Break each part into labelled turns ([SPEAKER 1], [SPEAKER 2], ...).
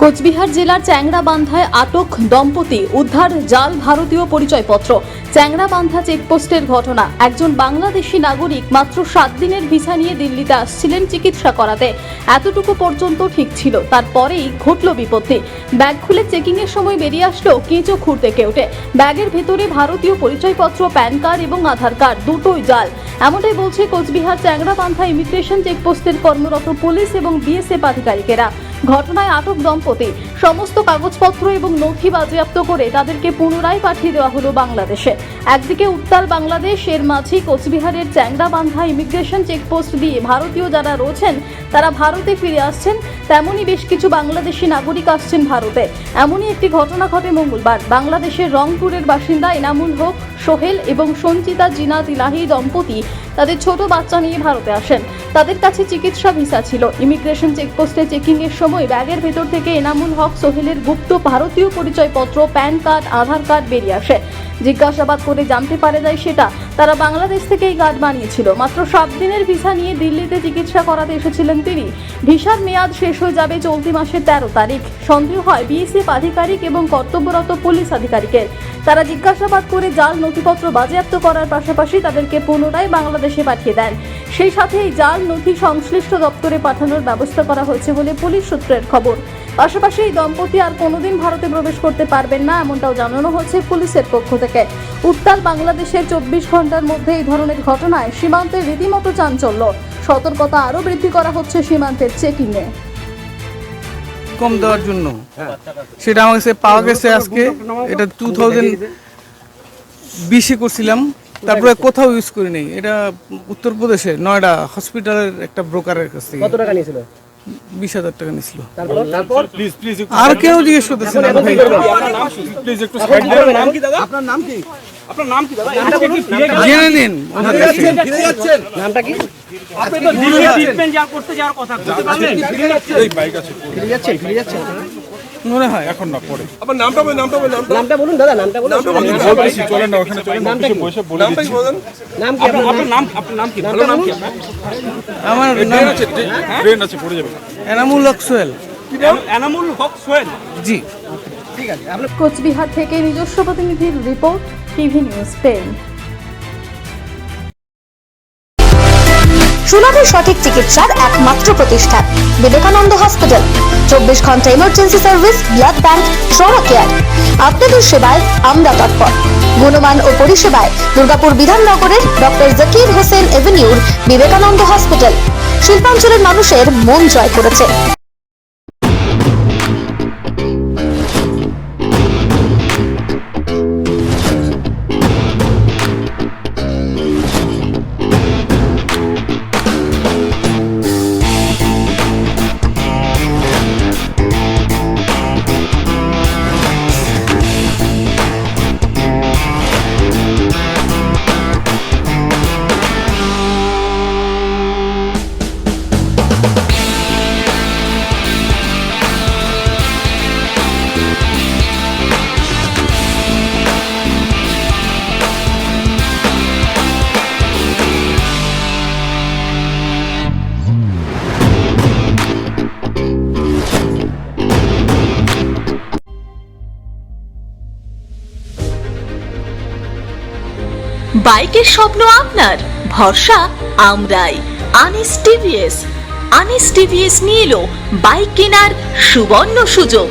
[SPEAKER 1] কোচবিহার জেলার চ্যাংড়াবান্ধায় আটক দম্পতি, উদ্ধার জাল ভারতীয় পরিচয়পত্র। চ্যাংড়াবান্ধা চেকপোস্টের ঘটনা। একজন বাংলাদেশি নাগরিক মাত্র 7 দিনের ভিসা নিয়ে দিল্লিতে আসছিলেন চিকিৎসা করাতে। এতটুকু পর্যন্ত ঠিক ছিল, তারপরেই ঘটল বিপত্তি। ব্যাগ খুলে চেকিং এর সময় বেরিয়ে আসলো কেঁচো খুঁড়তে কেউটে। ব্যাগের ভেতরে ভারতীয় পরিচয়পত্র, প্যান কার্ড এবং আধার কার্ড দুটোই জাল। এমনটাই বলছে কোচবিহার চ্যাংড়াবান্ধা ইমিগ্রেশন চেকপোস্টের কর্মরত পুলিশ এবং বিএসএফ আধিকারিকেরা। ঘটনায় আটক দম্পতি সমস্ত কাগজপত্র এবং নথি বাজেয়াপ্ত করে তাদেরকে পুনরায় পাঠিয়ে দেওয়া হলো বাংলাদেশে। একদিকে উত্তাল বাংলাদেশ, এর মাঝেই কোচবিহারের চ্যাংড়াবান্ধা ইমিগ্রেশন চেকপোস্ট দিয়ে ভারতীয় যারা রয়েছেন তারা ভারতে ফিরে আসছেন, তেমনই বেশ কিছু বাংলাদেশি নাগরিক আসছেন ভারতে। এমনই একটি ঘটনা ঘটে মঙ্গলবার। বাংলাদেশের রংপুরের বাসিন্দা এনামুল হক সোহেল এবং সঞ্চিতা জিনাত ইলাহি দম্পতি তাদের ছোট বাচ্চা নিয়ে ভারতে আসেন। তাদের কাছে চিকিৎসা ভিসা ছিল। ইমিগ্রেশন চেকপোস্টে চেকিং এর সময় ব্যাগের ভেতর থেকে এনামুল হক সোহেলের গুপ্ত ভারতীয় পরিচয়পত্র, প্যান কার্ড, আধার কার্ড বেরিয়ে আসে। জিজ্ঞাসাবাদ করে জানতে পারা যায় সেটা তারা বাংলাদেশ থেকে এই কার্ড বানিয়েছিল। মাত্র 7 দিনের ভিসা নিয়ে দিল্লিতে চিকিৎসা করাতে এসেছিলেন তিনি। ভিসার মেয়াদ শেষ হয়ে যাবে চলতি মাসের 13 তারিখ। সন্দেহ হয় বিএসএফ আধিকারিক এবং কর্তব্যরত পুলিশ আধিকারিকের। তারা জিজ্ঞাসাবাদ করে জাল নথিপত্র বাজেয়াপ্ত করার পাশাপাশি তাদেরকে পুনরায় বাংলাদেশে পাঠিয়ে দেন। সেই সাথে এই জাল নথি সংশ্লিষ্ট দপ্তরে পাঠানোর ব্যবস্থা করা হয়েছে বলে পুলিশ সূত্রের খবর। পাশাপাশি এই দম্পতি আর কোনোদিন ভারতে প্রবেশ করতে পারবেন না, এমনটাও জানানো হচ্ছে পুলিশের পক্ষ থেকে। উত্তাল বাংলাদেশের 24 ঘন্টার মধ্যে এই ধরনের ঘটনায় সীমান্তে রীতিমতো চাঞ্চল্য। সতর্কতা আরও বৃদ্ধি করা হচ্ছে সীমান্তের চেকিংয়ে।
[SPEAKER 2] কম দেওয়ার জন্য সেটা আমার কাছে পাওয়া গেছে আজকে। এটা 2020-এ করছিলাম, তারপরে কোথাও ইউজ করি নাই। এটা উত্তরপ্রদেশে নয়ডা হসপিটালের একটা ব্রোকারের কাছ থেকে।
[SPEAKER 3] কত টাকা নিয়েছিল?
[SPEAKER 2] 20,000 টাকা নিছিল।
[SPEAKER 3] তারপর
[SPEAKER 2] আর কেউ জিজ্ঞেস করতেছে না ভাই।
[SPEAKER 3] আপনার নাম কি? আপনার নাম কি দাদা?
[SPEAKER 2] জেনে নিন ওনার কাছে।
[SPEAKER 3] নামটা কি?
[SPEAKER 4] আপনি তো দিল্লি ট্রিটমেন্ট যা করতে যাওয়ার কথা বলতে পারলেন?
[SPEAKER 3] এই বাইক আছে। ফিরে যাচ্ছেন?
[SPEAKER 2] মনে হয় এখন না, পরে।
[SPEAKER 3] আপনার নামটা বলুন দাদা, নামটা বলুন।
[SPEAKER 5] চলেন না ওখানে, চলেন না বসে বলে দিচ্ছি।
[SPEAKER 3] নাম কি আপনার নাম কি? ভালো নাম কি আপনার?
[SPEAKER 2] আমার নাম আছে,
[SPEAKER 5] ট্রেন আছে, পড়ে যাবে।
[SPEAKER 2] এনামুল হক সোহেল।
[SPEAKER 4] এনামুল হক সোহেল।
[SPEAKER 2] জি,
[SPEAKER 3] ঠিক আছে। আপনার
[SPEAKER 1] কোচবিহার থেকে নিজস্ব প্রতিনিধির রিপোর্ট, টিভি নিউজ পেন।
[SPEAKER 6] সুলভ সঠিক চিকিৎসার একমাত্র প্রতিষ্ঠান বিবেকানন্দ হসপিটাল। 24 ঘন্টা emergency service, blood bank, trauma care. আপনাদের সেবায় আমরা তৎপর। গুণমান ও পরিষেবায় দুর্গাপুর বিধাননগরের ডক্টর জাকির হোসেন এভিনিউর বিবেকানন্দ হসপিটাল শিল্পাঞ্চলের মানুষের মন জয় করেছে।
[SPEAKER 7] বাইকের স্বপ্ন আপনার, ভরসা আমরাই। আনিস টিভিএস। আনিস টিভিএস নিয়ে এলো বাইক কেনার সুবর্ণ সুযোগ।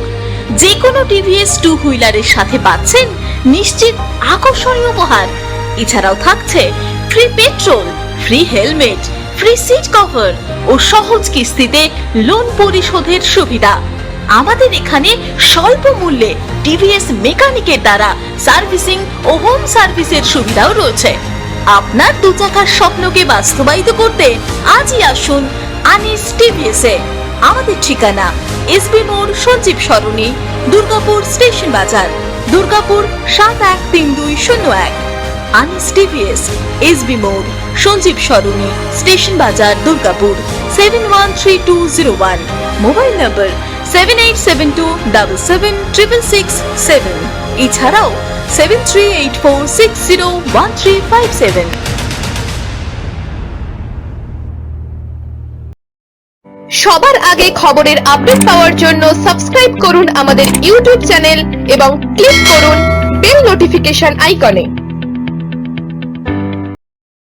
[SPEAKER 7] যে কোনো টিভিএস 2 হুইলারের সাথে পাচ্ছেন নিশ্চিত আকর্ষণীয় উপহার। এছাড়াও থাকছে free petrol, free helmet, free seat cover ও সহজ কিস্তিতে লোন পরিশোধের সুবিধা। আমাদের এখানে স্বল্প মূল্যে টিভিএস মেকানিকের দ্বারা সার্ভিসিং ও হোম সার্ভিসের সুবিধাও রয়েছে। আপনার 2 চাকার স্বপ্নকে বাস্তবায়িত করতে আজই আসুন আনিস টিভিএসে। আমাদের ঠিকানা এসবি মোড়, সঞ্জীব সরণি, দুর্গাপুর স্টেশন বাজার, দুর্গাপুর 713201। আনিস টিভিএস, এসবি মোড়, সঞ্জীব সরণি, স্টেশন বাজার, দুর্গাপুর 713201। মোবাইল নম্বর 7872776667। এছাড়াও 7384601357।
[SPEAKER 8] সবার আগে খবরের আপডেট পাওয়ার জন্য সাবস্ক্রাইব করুন আমাদের ইউটিউব চ্যানেল এবং ক্লিক করুন বেল নোটিফিকেশন আইকনে।